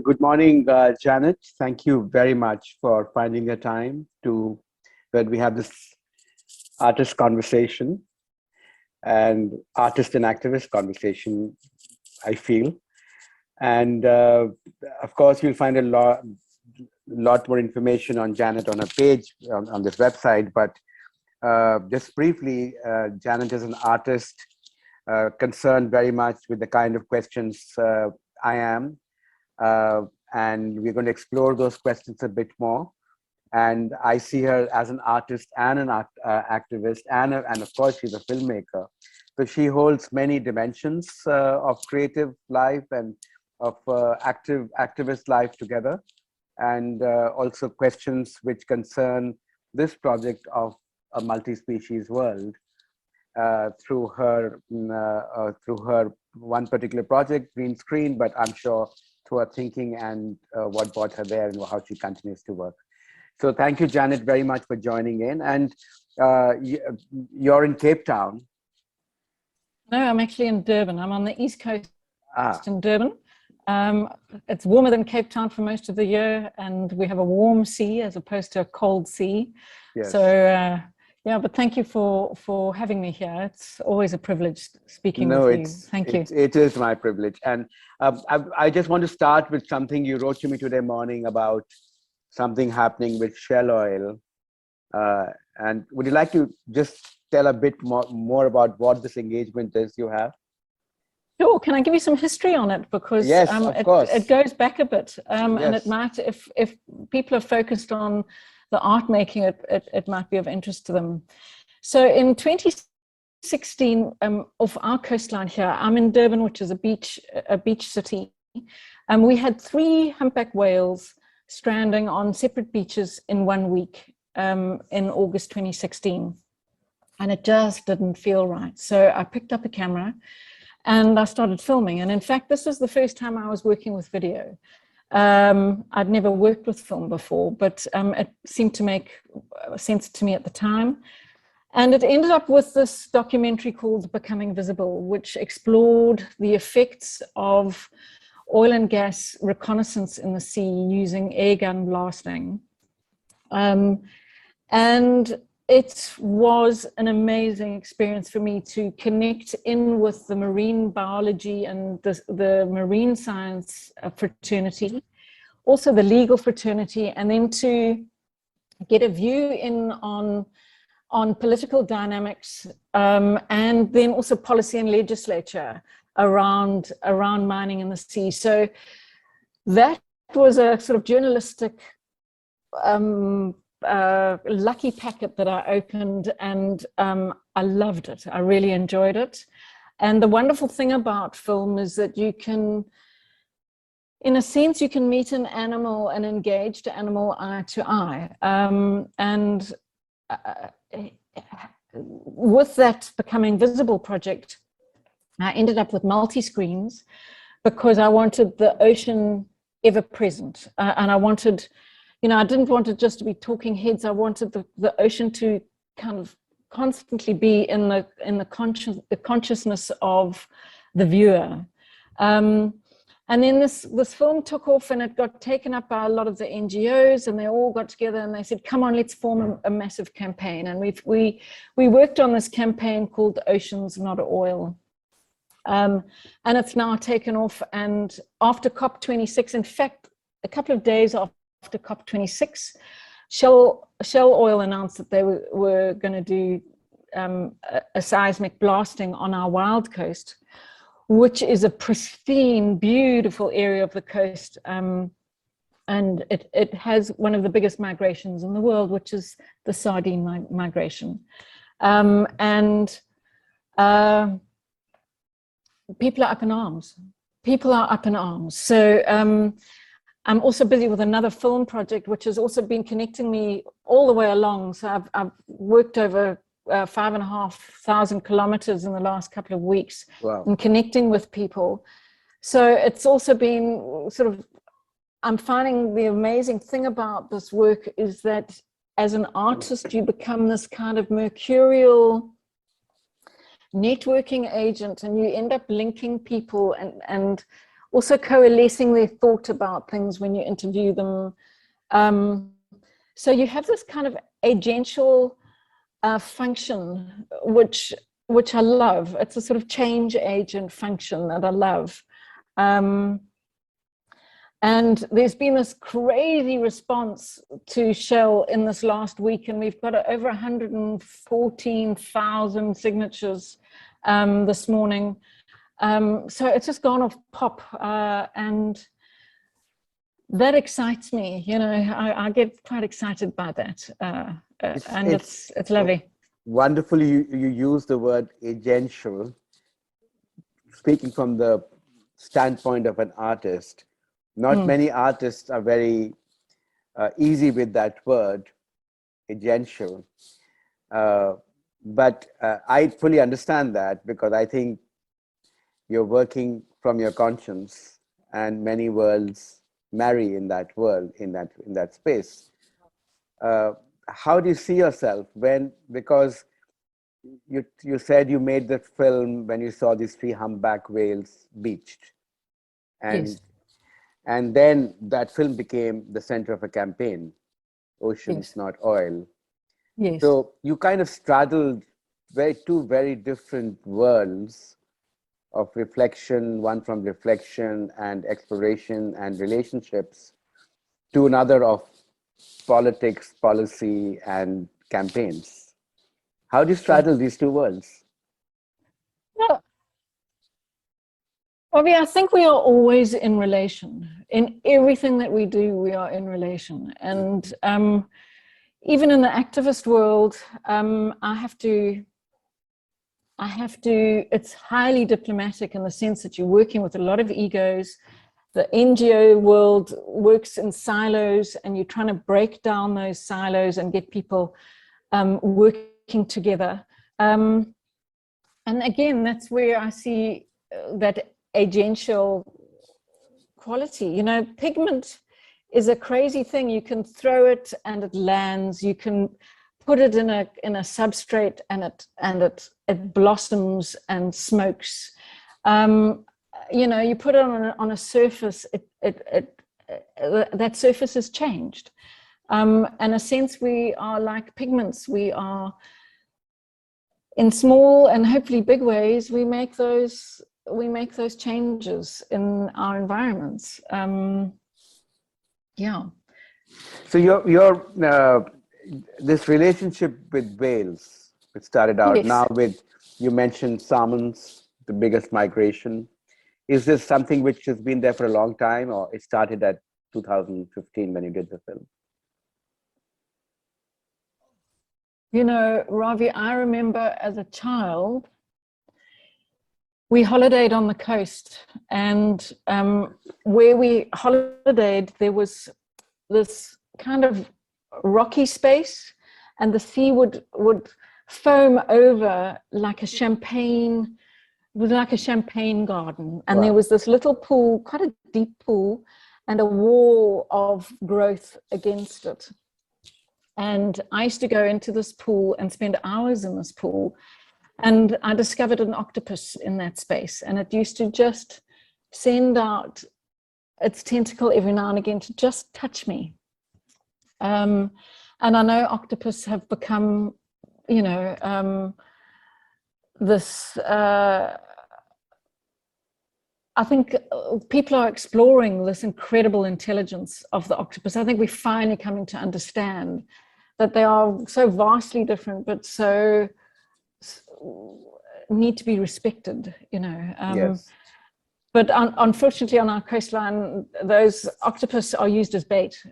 Good morning, Janet. Thank you very much for finding the time to when we have this artist conversation and artist and activist conversation, I feel. And of course, you'll find a lot more information on Janet on her page on this website. But just briefly, Janet is an artist concerned very much with the kind of questions I am. And we're going to explore those questions a bit more. And I see her as an artist and an activist, and of course, she's a filmmaker. So she holds many dimensions of creative life and of activist life together, and also questions which concern this project of a multi-species world through her one particular project, Green Screen, but I'm sure through her thinking and what brought her there and how she continues to work. So thank you, Janet, very much for joining in. And you're in Cape Town. No, I'm actually in Durban. I'm on the East Coast in Durban. It's warmer than Cape Town for most of the year, and we have a warm sea as opposed to a cold sea. Yes. So yeah, but thank you for having me here. It's always a privilege speaking with you. Thank you. It is my privilege. And I just want to start with something you wrote to me today morning about something happening with Shell Oil. And would you like to just tell a bit more about what this engagement is you have? Sure. Can I give you some history on it? Because yes, of course. It goes back a bit. Yes. And it might, if people are focused on the art making, it might be of interest to them. So in 2016, off our coastline here, I'm in Durban, which is a beach city, and we had 3 humpback whales stranding on separate beaches in 1 week in August 2016, and it just didn't feel right. So I picked up a camera and I started filming. And in fact, this was the first time I was working with video. I'd never worked with film before, but it seemed to make sense to me at the time. And it ended up with this documentary called Becoming Visible, which explored the effects of oil and gas reconnaissance in the sea using air gun blasting. And it was an amazing experience for me to connect in with the marine biology and the marine science fraternity, also the legal fraternity, and then to get a view in on political dynamics, and then also policy and legislature around mining in the sea. So that was a sort of journalistic lucky packet that I opened, and I loved it. I really enjoyed it. And the wonderful thing about film is that you can, in a sense, you can meet an animal, an engaged animal, eye to eye. And with that Becoming Visible project, I ended up with multi-screens because I wanted the ocean ever present. And I wanted, I didn't want it just to be talking heads. I wanted the ocean to kind of constantly be in the consciousness of the viewer. And then this film took off, and it got taken up by a lot of the NGOs, and they all got together and they said, come on, let's form a massive campaign. And we worked on this campaign called Oceans Not Oil. And it's now taken off. And after COP26, in fact, a couple of days after COP26, Shell Oil announced that they were going to do a seismic blasting on our wild coast, which is a pristine, beautiful area of the coast. And it has one of the biggest migrations in the world, which is the sardine migration. People are up in arms. People are up in arms. So I'm also busy with another film project, which has also been connecting me all the way along. So I've worked over 5,500 kilometers in the last couple of weeks. Wow. And connecting with people. So it's also been sort of, I'm finding the amazing thing about this work is that as an artist, you become this kind of mercurial networking agent, and you end up linking people and also coalescing their thought about things when you interview them. So you have this kind of agential function, which I love. It's a sort of change agent function that I love. And there's been this crazy response to Shell in this last week, and we've got over 114,000 signatures this morning. So it's just gone off pop, and that excites me. You know, I get quite excited by that, and it's lovely. Wonderfully, you use the word agential. Speaking from the standpoint of an artist, not many artists are very easy with that word, agential. But I fully understand that, because I think you're working from your conscience, and many worlds marry in that world, in that space. How do you see yourself because you said you made the film when you saw these 3 humpback whales beached, and Yes. and then that film became the center of a campaign, Oceans, Yes. Not Oil. Yes. So you kind of straddled two very different worlds of reflection, one from reflection and exploration and relationships, to another of politics, policy, and campaigns. How do you straddle these two worlds? Well, Bobby, I think we are always in relation. In everything that we do, we are in relation. And even in the activist world, I have to, it's highly diplomatic in the sense that you're working with a lot of egos. The NGO world works in silos, and you're trying to break down those silos and get people working together. And again, that's where I see that agential quality. You know, pigment is a crazy thing. You can throw it and it lands. You can put it in a substrate and it blossoms and smokes. You know, you put it on a surface, that surface has changed. In a sense, we are like pigments. We are, in small and hopefully big ways, we make those changes in our environments. Yeah. So your this relationship with whales, it started out, Yes. now with, you mentioned salmons, the biggest migration. Is this something which has been there for a long time, or it started at 2015 when you did the film? You know, Ravi, I remember as a child, we holidayed on the coast, and where we holidayed, there was this kind of rocky space, and the sea would foam over like a champagne, it was like a champagne garden. And there was this little pool, quite a deep pool, and a wall of growth against it. And I used to go into this pool and spend hours in this pool. And I discovered an octopus in that space, and it used to just send out its tentacle every now and again to just touch me. And I know octopus have become, you know, this, I think people are exploring this incredible intelligence of the octopus. I think we're finally coming to understand that they are so vastly different, but so need to be respected, you know. Yes. But unfortunately, on our coastline, those octopus are used as bait,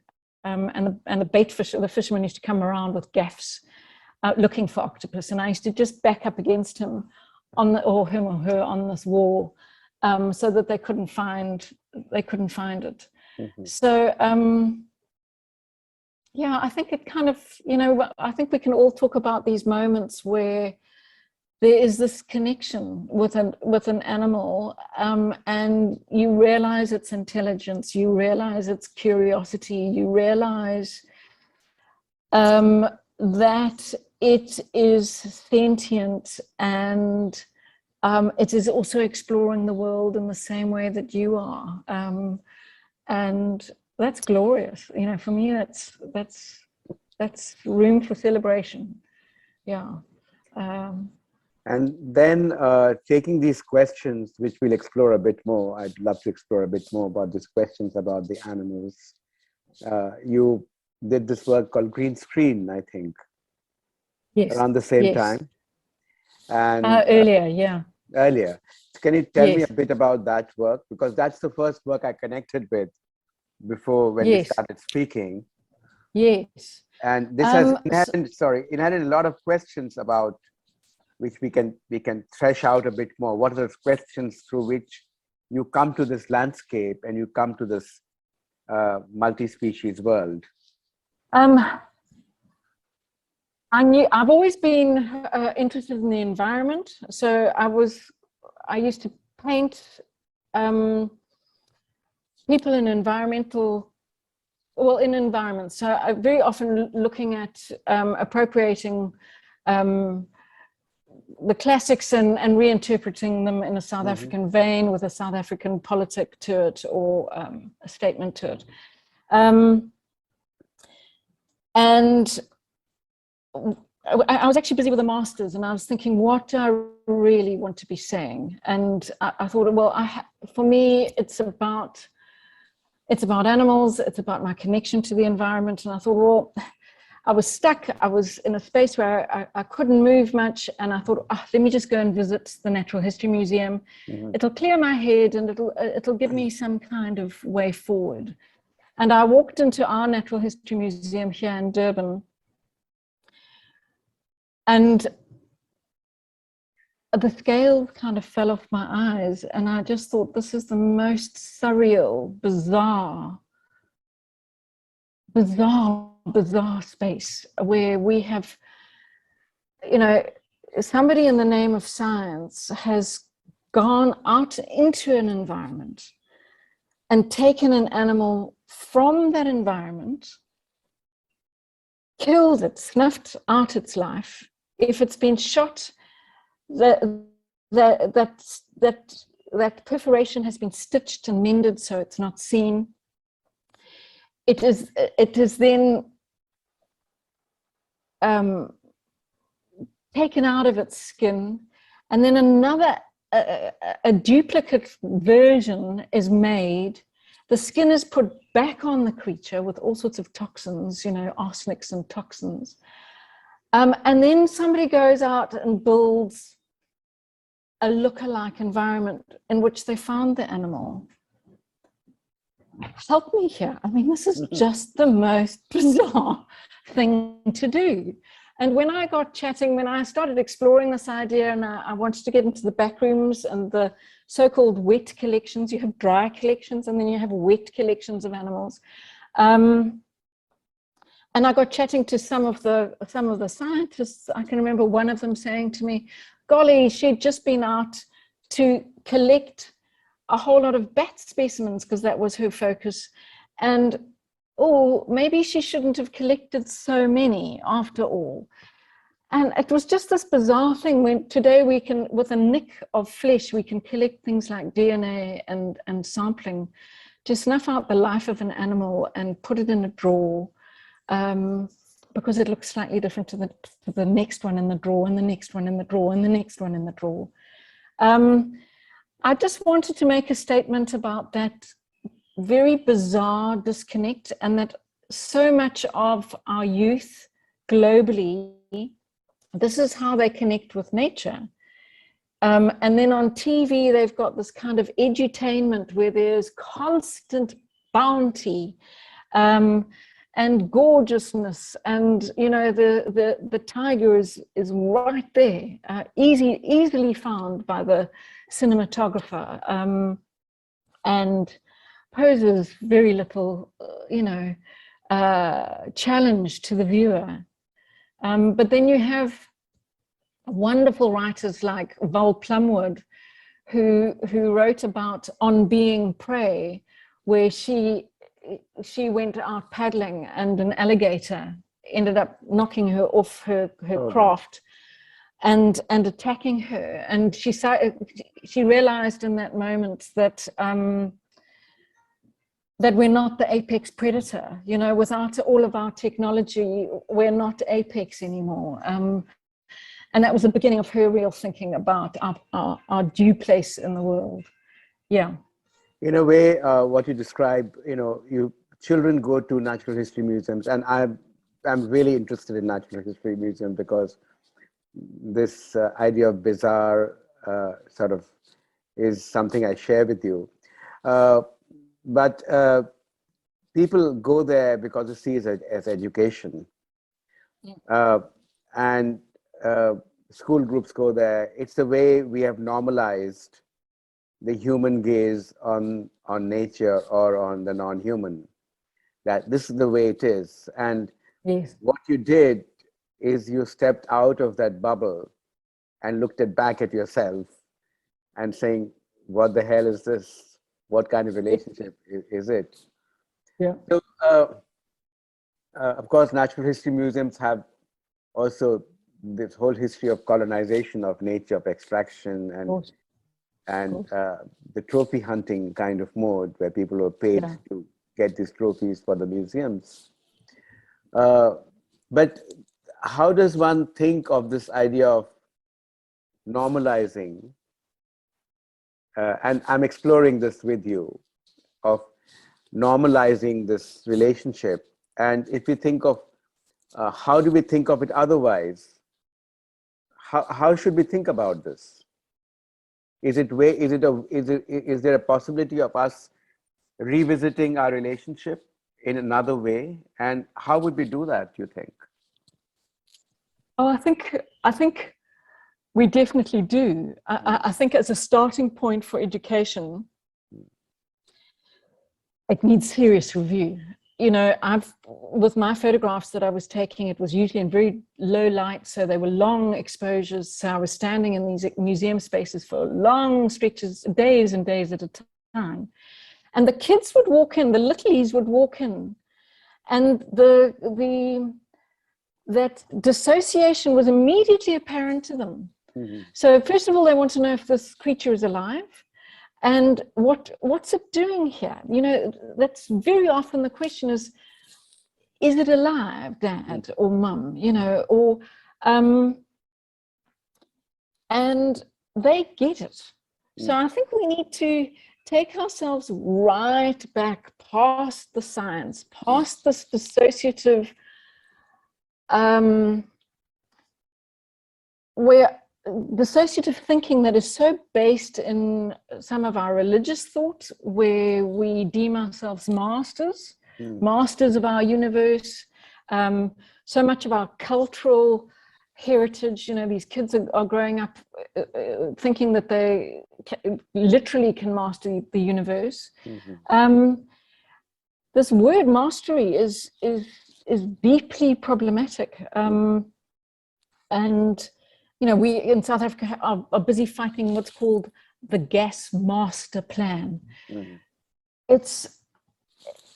and the bait fish, the fishermen used to come around with gaffs looking for octopus, and I used to just back up against him or him or her on this wall, so that they couldn't find it. Mm-hmm. So yeah, I think it kind of, you know, I think we can all talk about these moments where there is this connection with an animal, and you realize its intelligence, you realize its curiosity, you realize that it is sentient and it is also exploring the world in the same way that you are. And that's glorious. You know, for me, that's room for celebration. Yeah. And then taking these questions, which we'll explore a bit more, I'd love to explore a bit more about these questions about the animals. You did this work called Green Screen, I think, Yes. around the same Yes. time. And earlier, yeah. earlier. Can you tell me Yes. a bit about that work? Because that's the first work I connected with before when we Yes. started speaking. Yes. And this has inherent a lot of questions about which we can thresh out a bit more. What are those questions through which you come to this landscape and you come to this multi-species world? I've always been interested in the environment. So I used to paint people in environments. So I very often looking at appropriating the classics and reinterpreting them in a South African vein with a South African politic to it, or a statement to it. And I was actually busy with a master's, and I was thinking, what do I really want to be saying? And I thought, well, for me, it's about animals. It's about my connection to the environment. And I thought, well, I was stuck. I was in a space where I couldn't move much. And I thought, let me just go and visit the Natural History Museum. It'll clear my head, and it'll give me some kind of way forward. And I walked into our Natural History Museum here in Durban. And the scale kind of fell off my eyes, and I just thought, this is the most surreal, bizarre space where we have, you know, somebody in the name of science has gone out into an environment and taken an animal from that environment, killed it, snuffed out its life. If it's been shot, that perforation has been stitched and mended so it's not seen. It is then taken out of its skin, and then another a duplicate version is made. The skin is put back on the creature with all sorts of toxins, you know, arsenics and toxins. And then somebody goes out and builds a look-alike environment in which they found the animal. Help me here. I mean, this is just the most bizarre thing to do. And when I got chatting, when I started exploring this idea, and I wanted to get into the back rooms and the so-called wet collections, you have dry collections and then you have wet collections of animals. And I got chatting to some of the scientists. I can remember one of them saying to me, golly, she'd just been out to collect a whole lot of bat specimens because that was her focus. And, oh, maybe she shouldn't have collected so many after all. And it was just this bizarre thing when today we can, with a nick of flesh, we can collect things like DNA and sampling to snuff out the life of an animal and put it in a drawer. Because it looks slightly different to the next one in the drawer, and the next one in the drawer, and the next one in the drawer. I just wanted to make a statement about that very bizarre disconnect, and that so much of our youth globally, this is how they connect with nature. And then on TV, they've got this kind of edutainment where there's constant bounty, and gorgeousness, and you know, the tiger is right there, easily found by the cinematographer, and poses very little, challenge to the viewer. But then you have wonderful writers like Val Plumwood, who wrote about On Being Prey, where she went out paddling and an alligator ended up knocking her off her craft. and attacking her. And she realized in that moment that that we're not the apex predator. You know, without all of our technology, we're not apex anymore. And that was the beginning of her real thinking about our due place in the world. Yeah. In a way, what you describe, children go to natural history museums, and I'm really interested in natural history museum because this idea of bizarre sort of is something I share with you. But people go there because they see it as education. Yeah. And school groups go there. It's the way we have normalized the human gaze on nature or on the non-human, that this is the way it is. And Yes. what you did is you stepped out of that bubble and looked back at yourself and saying, what the hell is this? What kind of relationship is it? Yeah. So, of course, natural history museums have also this whole history of colonization of nature, of extraction, and the trophy hunting kind of mode where people were paid to get these trophies for the museums. But how does one think of this idea of normalizing, and I'm exploring this with you, of normalizing this relationship? And if we think of how do we think of it otherwise, how should we think about this? Is there a possibility of us revisiting our relationship in another way? And how would we do that, you think? Oh, I think we definitely do. I think as a starting point for education, it needs serious review. You know, with my photographs that I was taking, it was usually in very low light, so they were long exposures. So I was standing in these museum spaces for long stretches, days and days at a time. And the kids would walk in, the littlies would walk in, and that dissociation was immediately apparent to them. Mm-hmm. So first of all, they want to know if this creature is alive. And what's it doing here? You know, that's very often the question is it alive, Dad or Mum? You know, or and they get it. So I think we need to take ourselves right back past the science, past this dissociative, where dissociative thinking that is so based in some of our religious thought, where we deem ourselves masters of our universe. So much of our cultural heritage, you know, these kids are growing up thinking that they literally can master the universe. This word mastery is deeply problematic. And you know, we in South Africa are busy fighting what's called the gas master plan. It's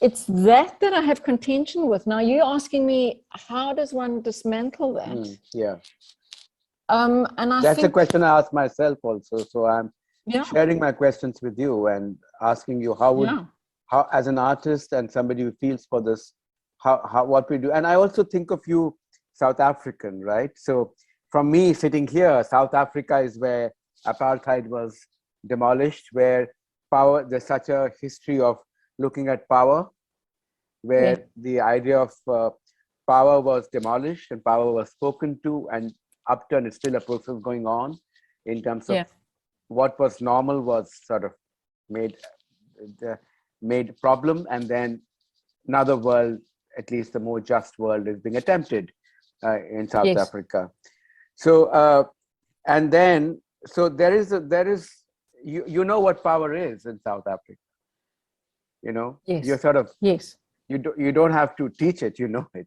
that I have contention with. Now you're asking me, how does one dismantle that? And that's a question I ask myself also. So I'm sharing my questions with you and asking you how as an artist and somebody who feels for this, how what we do. And I also think of you South African, right? So from me sitting here, South Africa is where apartheid was demolished, where power, there's such a history of looking at power, where the idea of power was demolished and power was spoken to and upturned. It's still a process going on in terms of what was normal was sort of made problem, and then another world, at least the more just world, is being attempted in South Africa. So and then so there is you know what power is in South Africa. You know, you're sort of you don't have to teach it, you know it.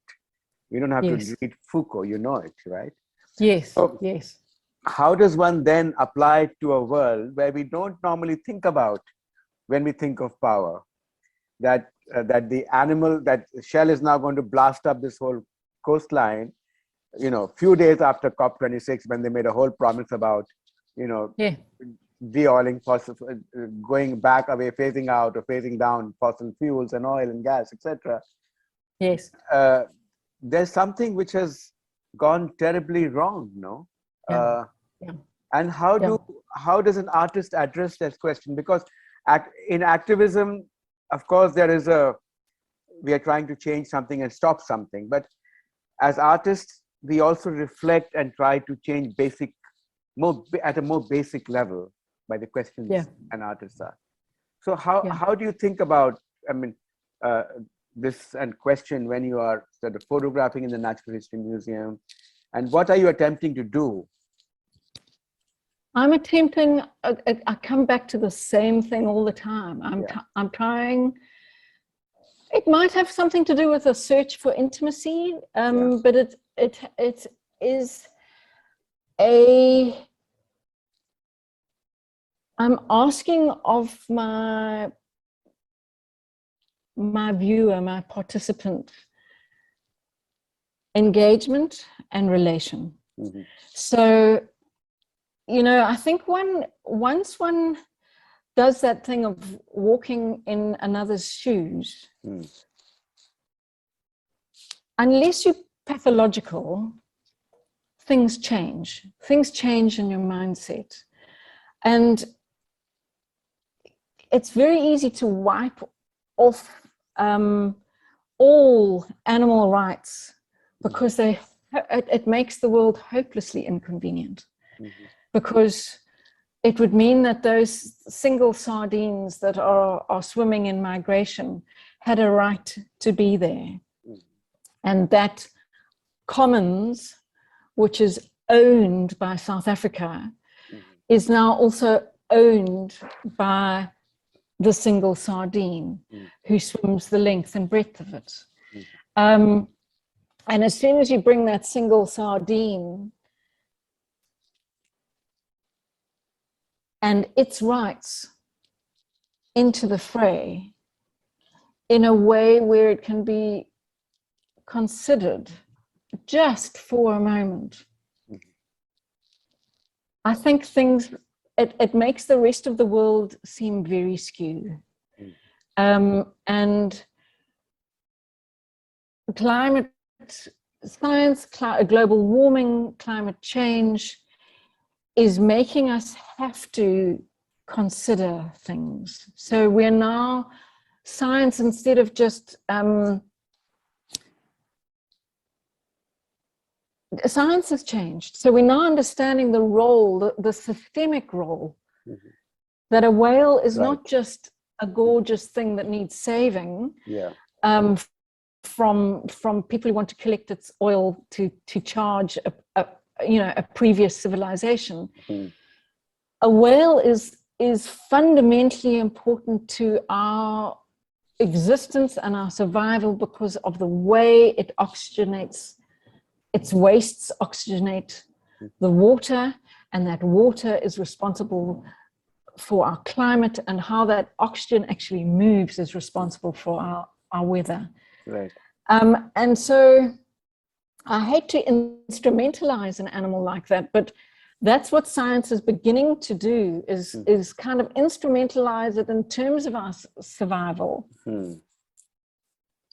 You don't have to read Foucault, you know it, right? Yes. How does one then apply it to a world where we don't normally think about when we think of power? That the animal, that shell is now going to blast up this whole coastline, few days after COP26, when they made a whole promise about, Yeah. de-oiling fossil, going back away, phasing out or phasing down fossil fuels and oil and gas, etc. Yes. There's something which has gone terribly wrong, no? Yeah. Yeah. And how does an artist address this question? Because in activism, of course, we are trying to change something and stop something, but as artists, we also reflect and try to change at a more basic level by the questions an artist asks. So how do you think about, this and question when you are sort of photographing in the Natural History Museum, and what are you attempting to do? I'm attempting, I come back to the same thing all the time. I'm trying, it might have something to do with a search for intimacy, but it is I'm asking of my viewer, my participant, engagement and relation. Mm-hmm. So, I think once one does that thing of walking in another's shoes, unless you're pathological, things change. Things change in your mindset. And it's very easy to wipe off all animal rights because it makes the world hopelessly inconvenient. Mm-hmm. Because it would mean that those single sardines that are swimming in migration had a right to be there. Mm-hmm. And that commons, which is owned by South Africa, is now also owned by the single sardine who swims the length and breadth of it. And as soon as you bring that single sardine and its rights into the fray in a way where it can be considered just for a moment, I think it makes the rest of the world seem very skewed. And climate science, global warming, climate change is making us have to consider things. So we're now, science, instead of just, science has changed. So we're now understanding the role, the systemic role, that a whale is not just a gorgeous thing that needs saving from people who want to collect its oil to charge a previous civilization. A whale is fundamentally important to our existence and our survival because of the way it oxygenates. Its wastes oxygenate the water, and that water is responsible for our climate, and how that oxygen actually moves is responsible for our weather. Right. And so I hate to instrumentalize an animal like that, but that's what science is beginning to do, is kind of instrumentalize it in terms of our survival. So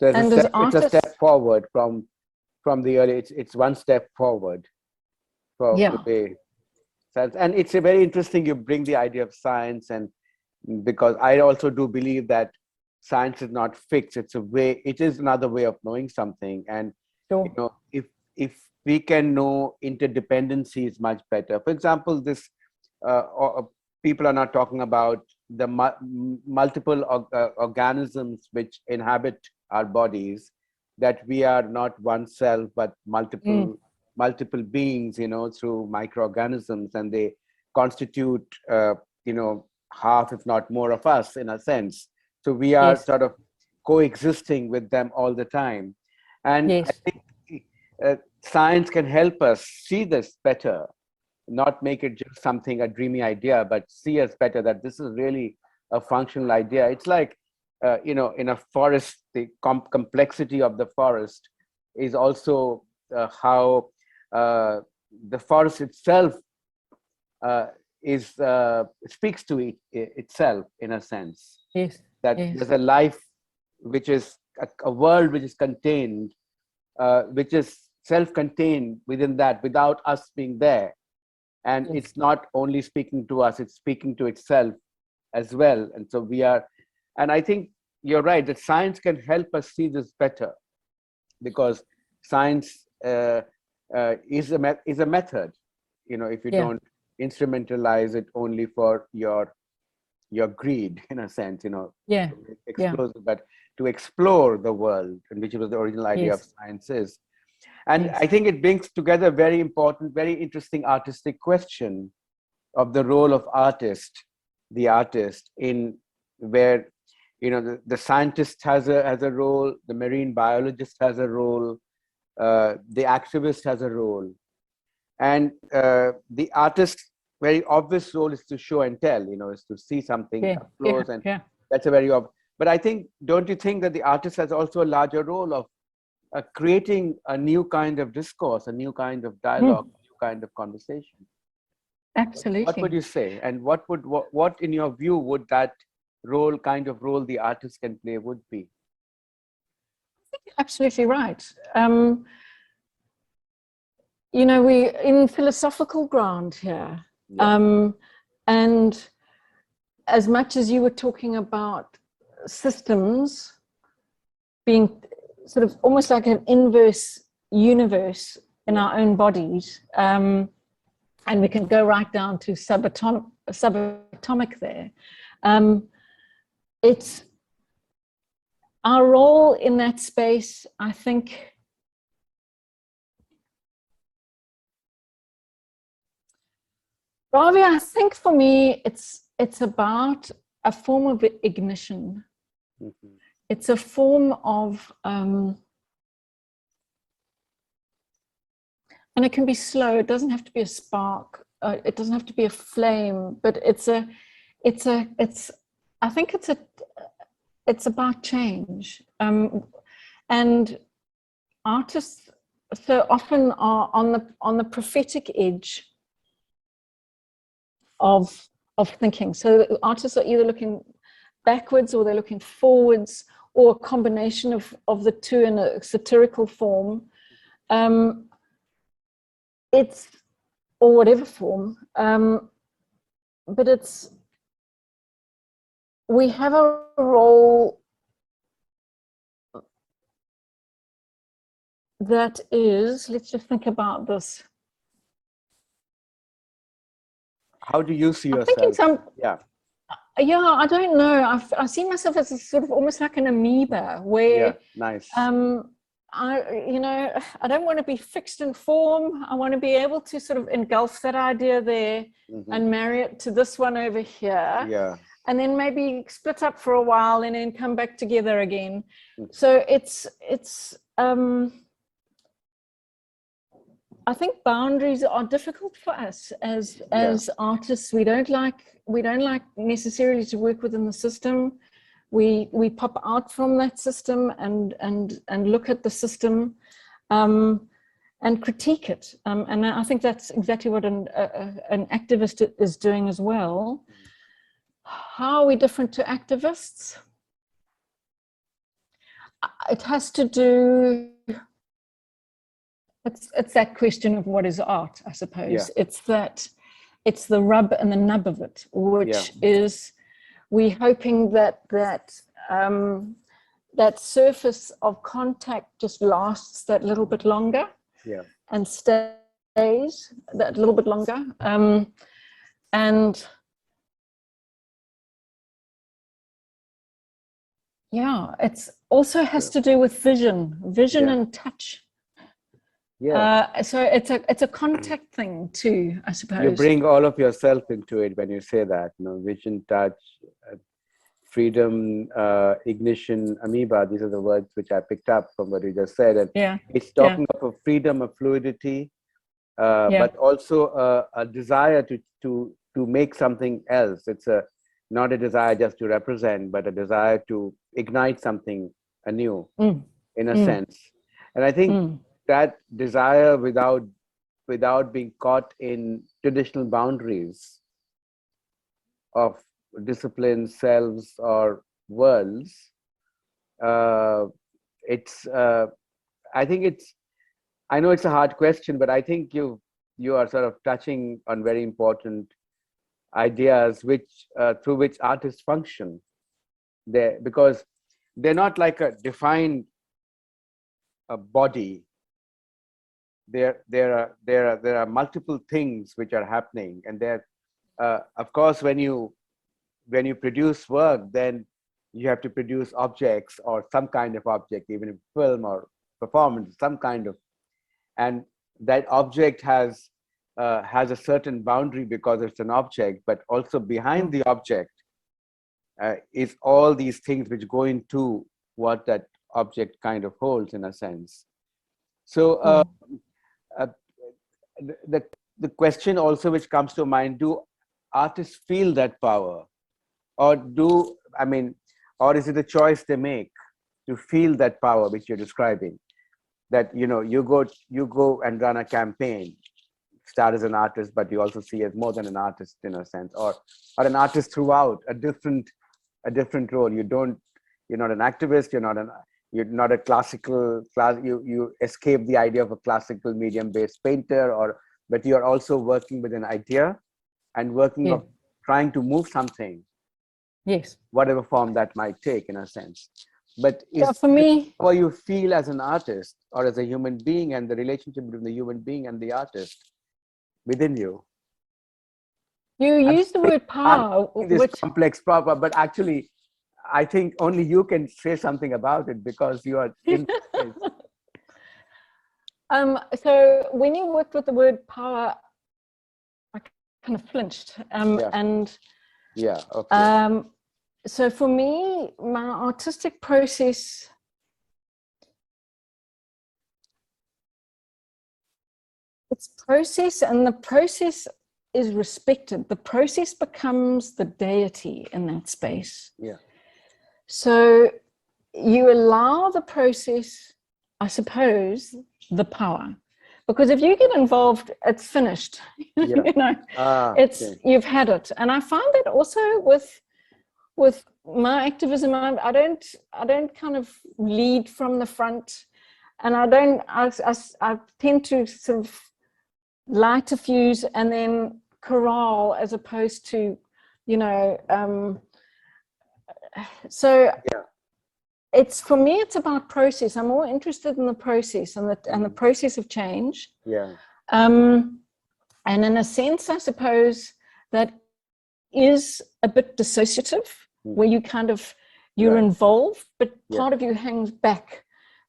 it's a step forward from the early, it's one step forward for the way science. And it's a very interesting you bring the idea of science, and because I also do believe that science is not fixed, it is another way of knowing something. And if we can know interdependency is much better. For example, this people are not talking about the multiple organisms which inhabit our bodies, that we are not one cell but multiple beings, through microorganisms, and they constitute half, if not more, of us in a sense. So we are sort of coexisting with them all the time. And I think science can help us see this better, not make it just a dreamy idea, but see us better, that this is really a functional idea. It's like, in a forest, the complexity of the forest is also how the forest itself is speaks to itself in a sense. Yes. That Yes. there's a life which is a world which is contained, which is self-contained within that, without us being there. And Yes. it's not only speaking to us, it's speaking to itself as well. And so we are, and I think you're right, that science can help us see this better, because science is a method. You know, if you Yeah. don't instrumentalize it only for your greed, in a sense, you know, Yeah. explosive, but to explore the world, and which was the original idea of Yes. science is. And Yes. I think it brings together a very important, very interesting artistic question of the role of the artist in where, you know, the scientist has a role, the marine biologist has a role, the activist has a role, and the artist's very obvious role is to show and tell, you know, is to see something Yeah. up close, and Yeah. that's a very obvious. But I think, don't you think that the artist has also a larger role of creating a new kind of discourse, a new kind of dialogue, a new kind of conversation? What would Absolutely. you say? And what in your view would that kind of role the artist can play would be? Absolutely right. You know, we're in philosophical ground here. Yeah. And as much as you were talking about systems being sort of almost like an inverse universe in our own bodies, and we can go right down to subatomic there. It's our role in that space, I think. Ravi, I think for me, it's about a form of ignition. Mm-hmm. It's a form of, and it can be slow. It doesn't have to be a spark. It doesn't have to be a flame. But I think it's about change. And artists so often are on the prophetic edge of thinking. So artists are either looking backwards or they're looking forwards, or a combination of the two in a satirical form. It's, or whatever form, but we have a role that is, let's just think about this. How do you see I'm thinking yourself? Yeah. I don't know. I see myself as a sort of almost like an amoeba, where Yeah. Nice. I don't want to be fixed in form. I want to be able to sort of engulf that idea there and marry it to this one over here. Yeah. And then maybe split up for a while and then come back together again. So it's I think boundaries are difficult for us as artists. We don't like necessarily to work within the system. We pop out from that system and look at the system and critique it. And I think that's exactly what an activist is doing as well. How are we different to activists? It has to do. It's that question of what is art, I suppose. Yeah. It's the rub and the nub of it, which is we hoping that surface of contact just lasts that little bit longer, and stays that little bit longer, and it's also has to do with vision and touch. So it's a contact thing too, I suppose. You bring all of yourself into it when you say that, you know, vision, touch, freedom, ignition, amoeba. These are the words which I picked up from what you just said. And it's talking of a freedom, of fluidity, but also a desire to make something else. It's not a desire just to represent, but a desire to ignite something anew, in a sense. And I think that desire without without being caught in traditional boundaries of disciplines, selves, or worlds. It's I think it's, I know it's a hard question, but I think you are sort of touching on very important ideas which through which artists function. Because they're not like a defined body. There are multiple things which are happening, and there, of course, when you produce work, then you have to produce objects or some kind of object, even in film or performance, some kind of, and that object has a certain boundary because it's an object, but also behind the object is all these things which go into what that object kind of holds, in a sense. So the question also which comes to mind: do artists feel that power, or or is it a choice they make to feel that power which you're describing? That you go and run a campaign, start as an artist, but you also see as more than an artist, in a sense, or an artist throughout a different role. You're not an activist, you're not a classical class. You escape the idea of a classical medium-based painter, but you're also working with an idea and working of trying to move something. Yes. Whatever form that might take, in a sense. But For me, how you feel as an artist or as a human being, and the relationship between the human being and the artist within you. You use the word power, which complex problem, but actually, I think only you can say something about it because you are in it. So when you worked with the word power, I kind of flinched. So for me, my artistic process, it's process, and the process is respected. The process becomes the deity in that space. Yeah. So you allow the process, I suppose, the power. Because if you get involved, it's finished. You've had it. And I find that also with my activism, I don't kind of lead from the front, and I tend to sort of light a fuse and then corral, as opposed to, it's, for me, it's about process. I'm more interested in the process and the process of change. Yeah. And in a sense, I suppose that is a bit dissociative, where you kind of, you're involved, but part of you hangs back,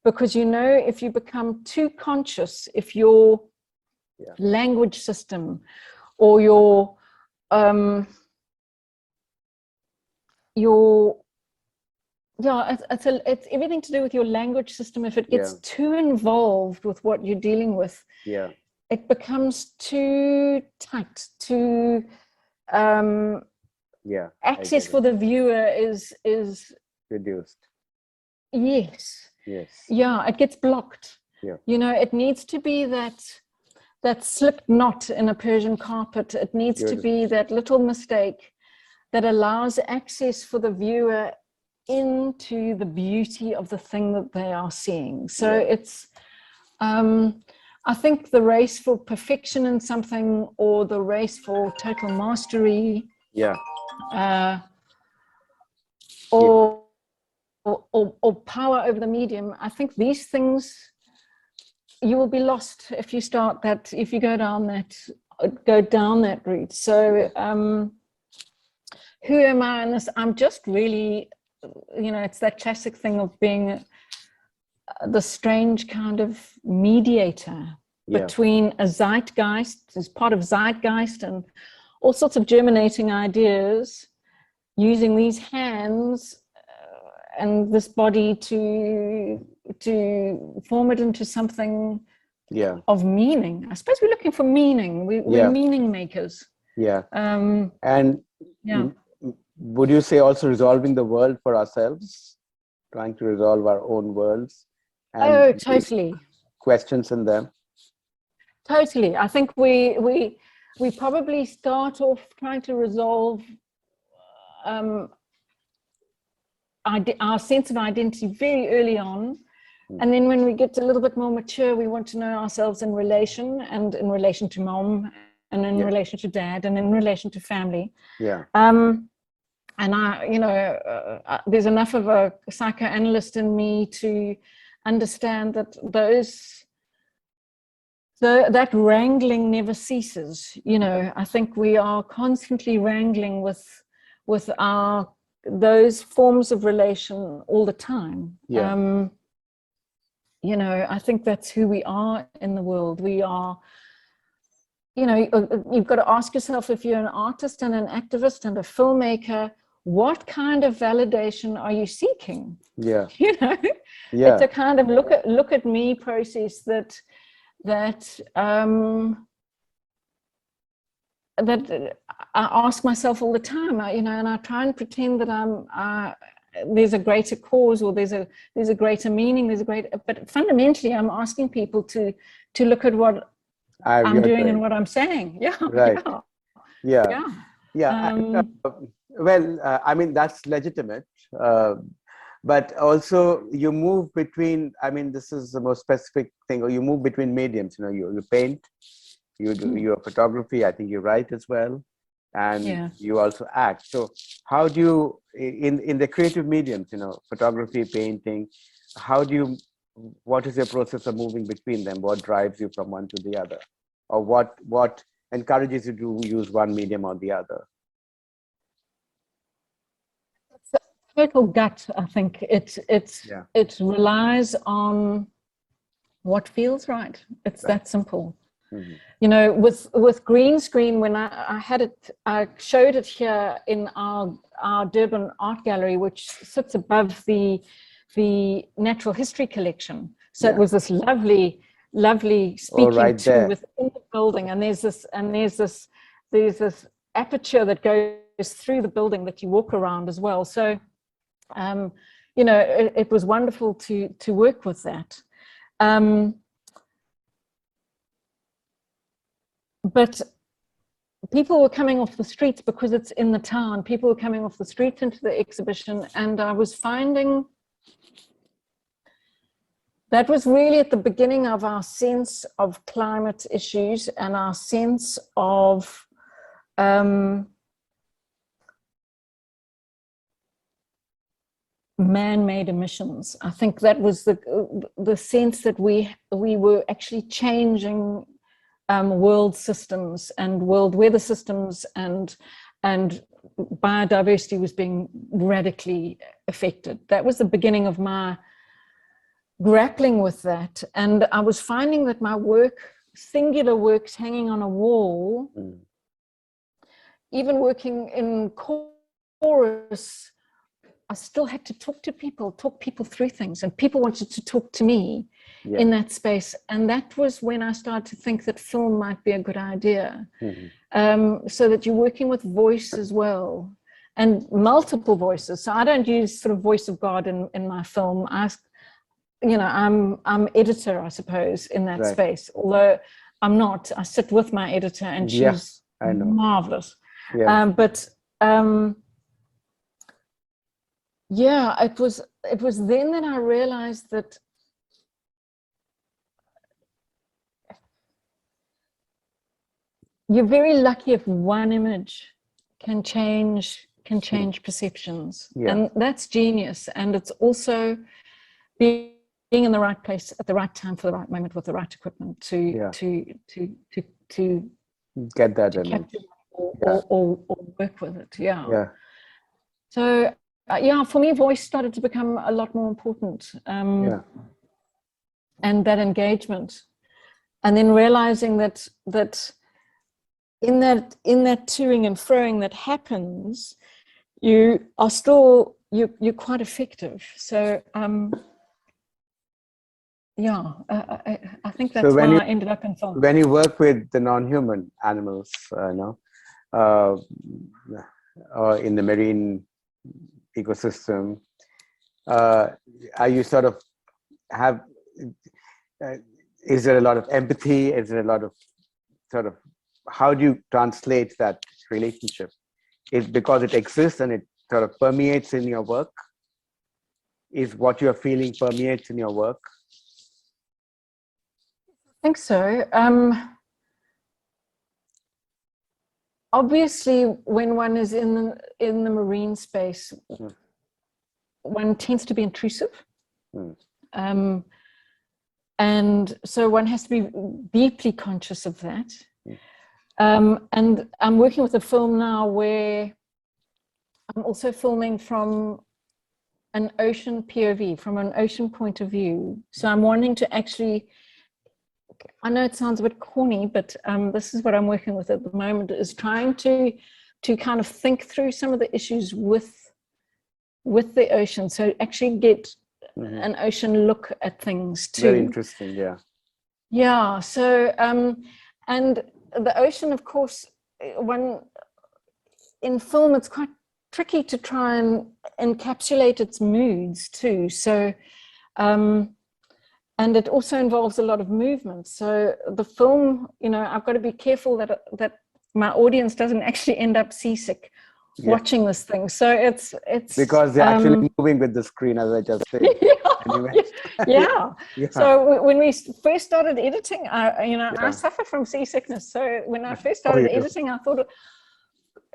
because if you become too conscious, if your language system or it's everything to do with your language system. If it gets too involved with what you're dealing with, it becomes too tight, too access for the viewer is reduced. Yes. It gets blocked. It needs to be that slipped knot in a Persian carpet. It needs to be that little mistake that allows access for the viewer into the beauty of the thing that they are seeing. So it's I think the race for perfection in something, or the race for total mastery, or power over the medium, I think these things, you will be lost if you start that, if you go down that route. So who am I in this? I'm just really, it's that classic thing of being the strange kind of mediator between a zeitgeist, as part of zeitgeist, and all sorts of germinating ideas, using these hands and this body to form it into something of meaning. I suppose we're looking for meaning. We're meaning makers. Would you say also resolving the world for ourselves, trying to resolve our own worlds? And totally. Questions in them. Totally. I think we probably start off trying to resolve our sense of identity very early on. And then when we get a little bit more mature, we want to know ourselves in relation, and in relation to mom, and in relation to dad, and in relation to family. Yeah. And there's enough of a psychoanalyst in me to understand that that wrangling never ceases. I think we are constantly wrangling with those forms of relation all the time. Yeah. I think that's who we are in the world. We are, you've got to ask yourself, if you're an artist and an activist and a filmmaker, what kind of validation are you seeking? Yeah. Yeah. It's a kind of look at me process that I ask myself all the time, and I try and pretend that there's a greater cause, or there's a greater meaning, but fundamentally I'm asking people to look at what I'm doing and what I'm saying. Yeah. Right. Yeah. Well, I mean, that's legitimate. But also you move between, I mean, this is the most specific thing, or you move between mediums. You paint, you do your photography, I think you write as well, and you also act. So how do you, in the creative mediums, photography, painting, what is your process of moving between them? What drives you from one to the other? Or what encourages you to use one medium or the other? Total gut. I think it relies on what feels right. It's that simple. Mm-hmm. With green screen, when I showed it here in our Durban art gallery, which sits above the natural history collection. So it was this lovely speaking to within the building, and there's this aperture that goes through the building that you walk around as well. So it was wonderful to work with that. But people were coming off the streets because it's in the town. People were coming off the streets into the exhibition, and I was finding that was really at the beginning of our sense of climate issues and our sense of man-made emissions. I think that was the sense that we were actually changing world systems and world weather systems, and biodiversity was being radically affected. That was the beginning of my grappling with that. And I was finding that my singular works hanging on a wall, even working in chorus, I still had to talk people through things, and people wanted to talk to me in that space. And that was when I started to think that film might be a good idea. So that you're working with voice as well, and multiple voices. So I don't use sort of voice of God in my film. I'm editor, I suppose, in that space, although I'm not. I sit with my editor, and she's marvelous. It was then that I realized that you're very lucky if one image can change perceptions, and that's genius. And it's also being in the right place at the right time for the right moment with the right equipment to get that image or work with it. So for me, voice started to become a lot more important, and that engagement, and then realizing that in that toing and froing that happens, you are still you're quite effective. So I think that's why I ended up in film. When you work with the non-human animals, or in the marine ecosystem, are you sort of is there a lot of empathy? Is there a lot of sort of, how do you translate that relationship? Is because it exists and it sort of permeates in your work? Is what you're feeling permeates in your work? I think so. Obviously, when one is in the marine space, one tends to be intrusive. And so one has to be deeply conscious of that. And I'm working with a film now where I'm also filming from an ocean POV, from an ocean point of view. So I'm wanting to actually, I know it sounds a bit corny, but this is what I'm working with at the moment, is trying to kind of think through some of the issues with the ocean. So actually get an ocean look at things too. Very interesting, yeah. Yeah, so, and the ocean, of course, in film, it's quite tricky to try and encapsulate its moods too. So, and it also involves a lot of movement. So the film, I've got to be careful that my audience doesn't actually end up seasick watching this thing. So it's because they're actually moving with the screen, as I just said. Anyway. Yeah. So when we first started editing, I suffer from seasickness. So when I first started editing, I thought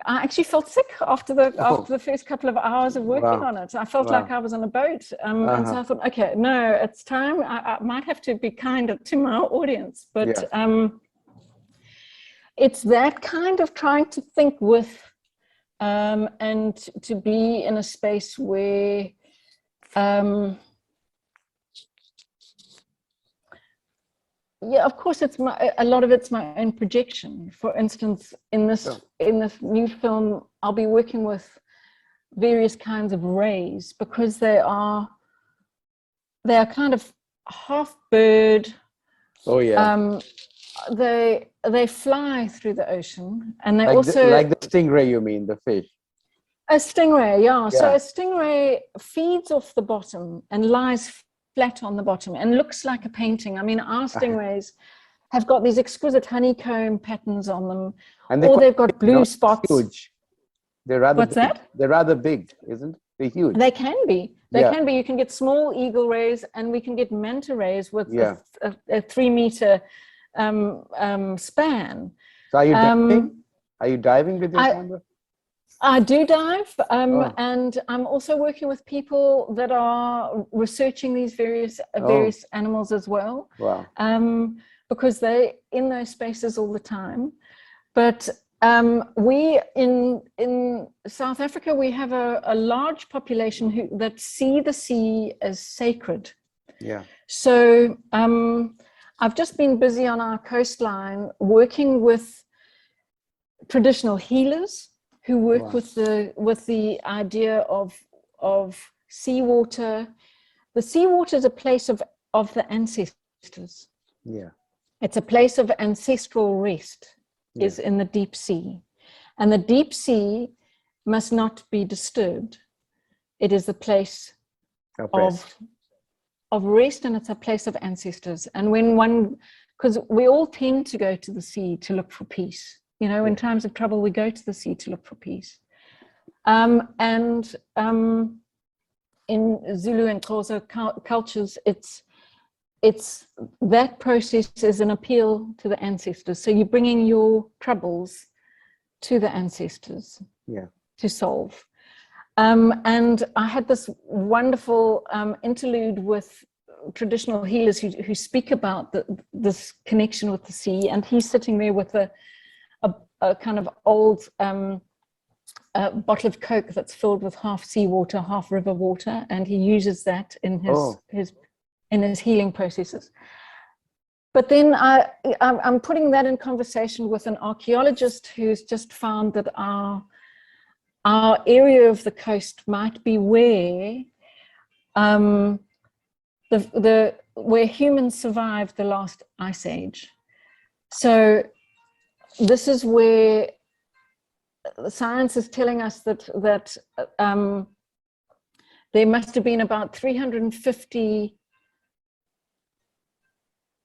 I actually felt sick after the first couple of hours of working on it. I felt like I was on a boat, and so I thought, okay, no, it's time. I might have to be kinder to my audience, but it's that kind of trying to think with. And to be in a space where of course a lot of it's my own projection. For instance, in this new film, I'll be working with various kinds of rays because they are kind of half bird. Oh yeah. They fly through the ocean, and they also like the stingray. You mean the fish? A stingray, yeah. So a stingray feeds off the bottom and lies flat on the bottom and looks like a painting. I mean, our stingrays have got these exquisite honeycomb patterns on them, or they've got blue spots. Huge. They're rather. What's big. that? They're rather big, isn't? They're huge. They can be. They can be. You can get small eagle rays, and we can get manta rays with a 3 meter span. So are you diving? Are you diving with your camera? I do dive, and I'm also working with people that are researching these various animals as well. Wow. Because they're in those spaces all the time. But we in South Africa, we have a large population that see the sea as sacred. Yeah. So I've just been busy on our coastline working with traditional healers who work with the idea of seawater. The seawater is a place of the ancestors. Yeah. It's a place of ancestral rest, is in the deep sea. And the deep sea must not be disturbed. It is the place of rest, and it's a place of ancestors. And because we all tend to go to the sea to look for peace. In times of trouble, we go to the sea to look for peace. And in Zulu and Xhosa cultures, it's that process is an appeal to the ancestors. So you're bringing your troubles to the ancestors to solve. And I had this wonderful interlude with traditional healers who speak about this connection with the sea, and he's sitting there with a kind of old bottle of Coke that's filled with half seawater, half river water, and he uses that in his healing processes. But then I'm putting that in conversation with an archaeologist who's just found that our area of the coast might be where where humans survived the last ice age. So this is where science is telling us that there must have been about 350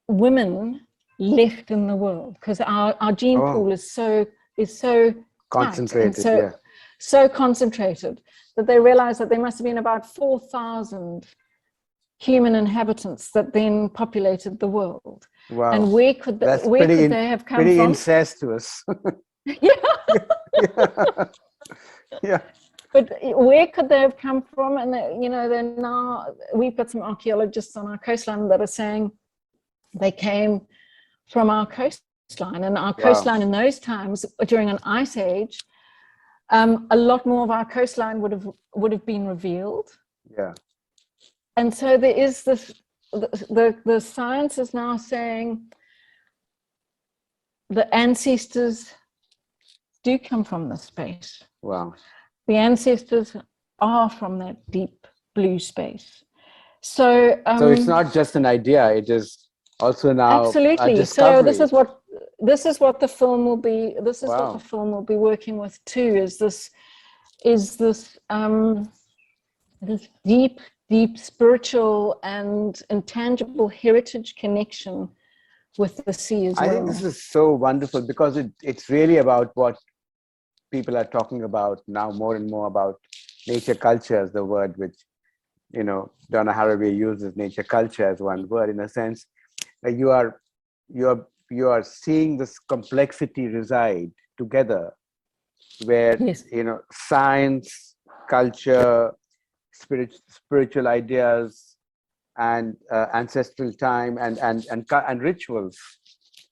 women left in the world, because our gene pool is so tight and Concentrated, yeah. so concentrated that they realized that there must have been about 4,000 human inhabitants that then populated the world. Wow. And where could they have come pretty from? incestuous. Yeah. Yeah. Yeah. But where could they have come from? And they're now, we've got some archaeologists on our coastline that are saying they came from our coastline, and our coastline in those times during an ice age, a lot more of our coastline would have been revealed. Yeah. And so there is this, the science is now saying the ancestors do come from this space. Wow. The ancestors are from that deep blue space. So it's not just an idea, it is also now absolutely. a discovery. So this is what the film will be. This is what the film will be working with too. Is this deep spiritual and intangible heritage connection with the sea as well. I think this is so wonderful, because it's really about what people are talking about now more and more, about nature culture as the word which, Donna Haraway uses nature culture as one word, in a sense. Like you are seeing this complexity reside together, where science, culture, spiritual ideas, and ancestral time, and rituals,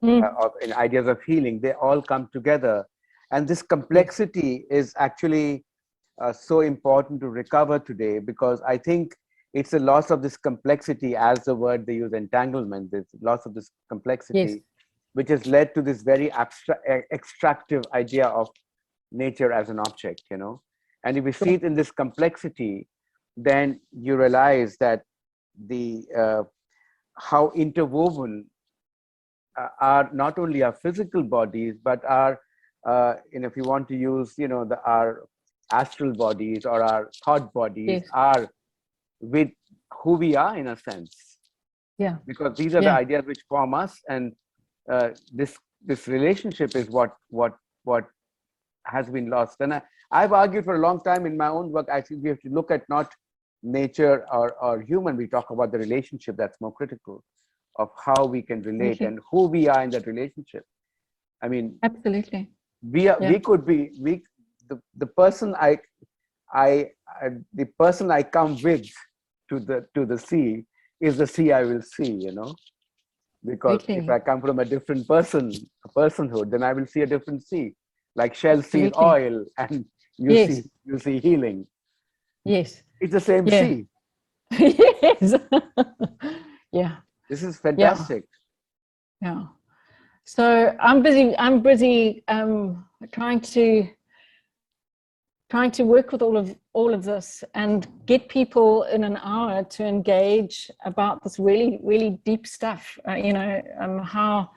and ideas of healing, they all come together. And this complexity is actually so important to recover today, because I think it's a loss of this complexity, as the word they use, entanglement, this loss of this complexity, which has led to this very extractive idea of nature as an object, And if we see it in this complexity, then you realize that how interwoven are not only our physical bodies, but our, if you want to use, our astral bodies or our thought bodies are with who we are, in a sense. Yeah. Because these are the ideas which form us, and this relationship is what has been lost. And I've argued for a long time in my own work. I think we have to look at not nature or human. We talk about the relationship. That's more critical, of how we can relate and who we are in that relationship. I mean, absolutely. We could be the person the person I come with to the sea is the sea I will see, because if I come from a different personhood, then I will see a different sea. Like Shell sees oil, and you see healing. Yes, it's the same sea. Yes. Yeah. This is fantastic. Yeah. So I'm busy trying to work with all of this and get people in an hour to engage about this really, really deep stuff. How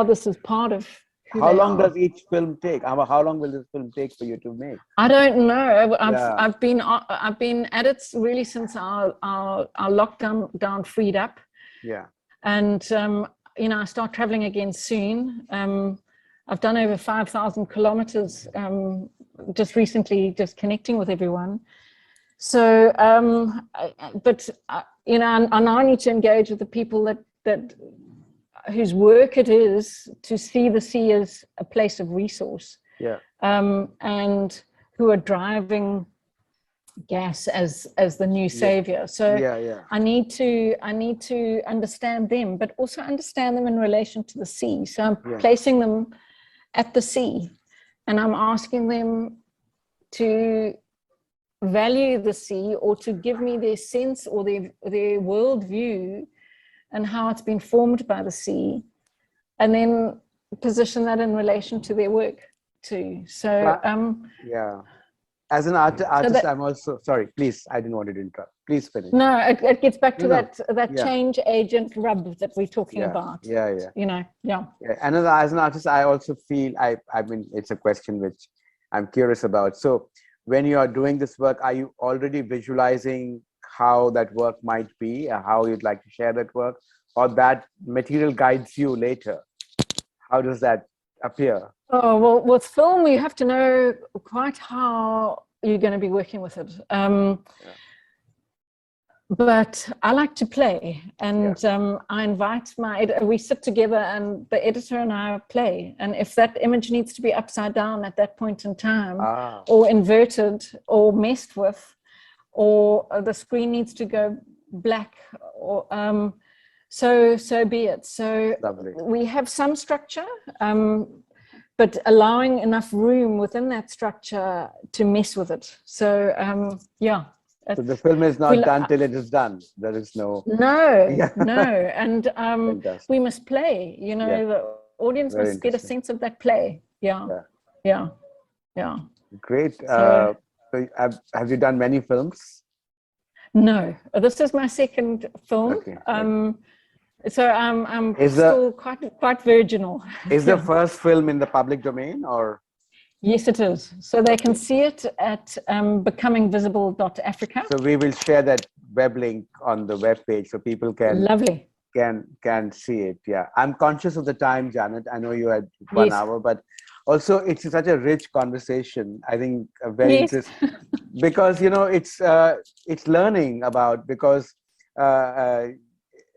this is part of who How they long are. does each film take? How long will this film take for you to make? I don't know. I've been at it really since our lockdown freed up. Yeah. And I start traveling again soon. I've done over 5,000 kilometers just recently, just connecting with everyone. So, I now need to engage with the people that whose work it is to see the sea as a place of resource. Yeah. And who are driving gas as the new savior. So I need to understand them, but also understand them in relation to the sea. So I'm placing them at the sea, and I'm asking them to value the sea, or to give me their sense or their worldview and how it's been formed by the sea, and then position that in relation to their work too. So as an artist, I'm also sorry. Please, I didn't want to interrupt. Please finish. No, it gets back to that change agent rub that we're talking about. Yeah. And as an artist, I also feel I mean, it's a question which I'm curious about. So when you are doing this work, are you already visualizing how that work might be, how you'd like to share that work, or that material guides you later? How does that appear? Oh, well, with film, you have to know quite how you're going to be working with it. But I like to play, and I invite we sit together and the editor and I play. And if that image needs to be upside down at that point in time, or inverted, or messed with, or the screen needs to go black, or so be it. So Lovely. we have some structure, but allowing enough room within that structure to mess with it. So yeah. So the film is not done till it is done. There is no. No. And we must play. You know, the audience Very must get a sense of that play. Yeah. Great. So have you done many films? No, this is my second film. Okay. So I'm still quite virginal. Is the first film in the public domain, or? Yes, it is. So they can see it at becomingvisible.africa. So we will share that web link on the web page so people can can see it. Yeah, I'm conscious of the time, Janet. I know you had 1 hour, but also it's such a rich conversation. I think very interesting because it's learning about, because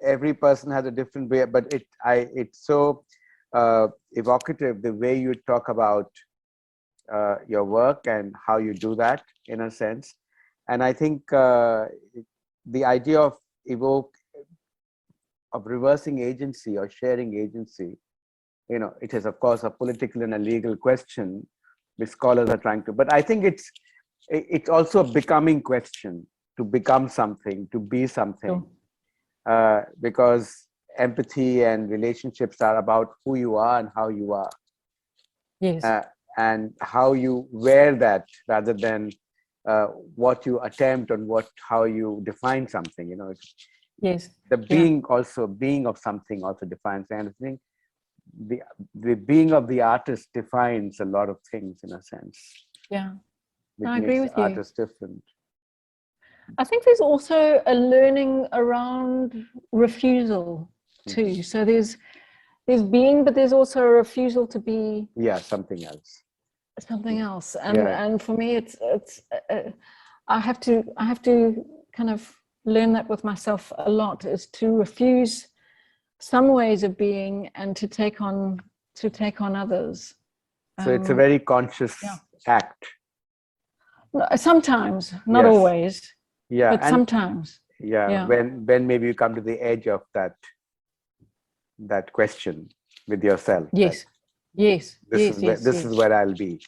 every person has a different way, but it's so evocative the way you talk about your work and how you do that, in a sense. And I think the idea of reversing agency or sharing agency, it is of course a political and a legal question which scholars are trying to, but I think it's also a becoming question, to become something, to be something, because empathy and relationships are about who you are and how you are. And how you wear that, rather than what you attempt and how you define something. The being of something also defines. And I think the being of the artist defines a lot of things, in a sense. I agree with you. Artist different. I think there's also a learning around refusal too. So there's being, but there's also a refusal to be something else. And for me, it's I have to kind of learn that with myself a lot, is to refuse some ways of being and to take on others. So it's a very conscious act. Sometimes, not always. But sometimes. When maybe you come to the edge of that question with yourself. This is where I'll be,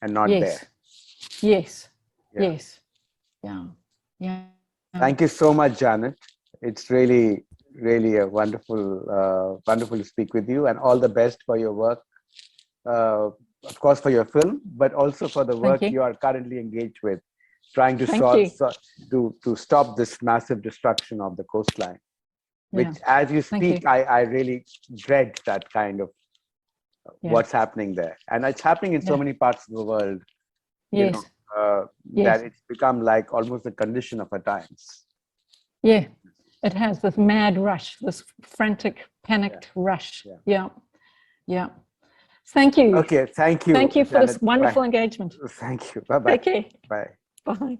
and not there. Yes. Thank you so much, Janet. It's really, really a wonderful to speak with you, and all the best for your work. Of course, for your film, but also for the work you are currently engaged with, trying to to stop this massive destruction of the coastline. Which, as you speak, I really dread that kind of what's happening there. And it's happening in so many parts of the world, that it's become like almost the condition of our times. Yeah, it has, this mad rush, this frantic, panicked rush. Yeah. Thank you. Okay, thank you. Thank you for Janet. this wonderful engagement. Thank you. Bye-bye. Okay. Bye. Bye.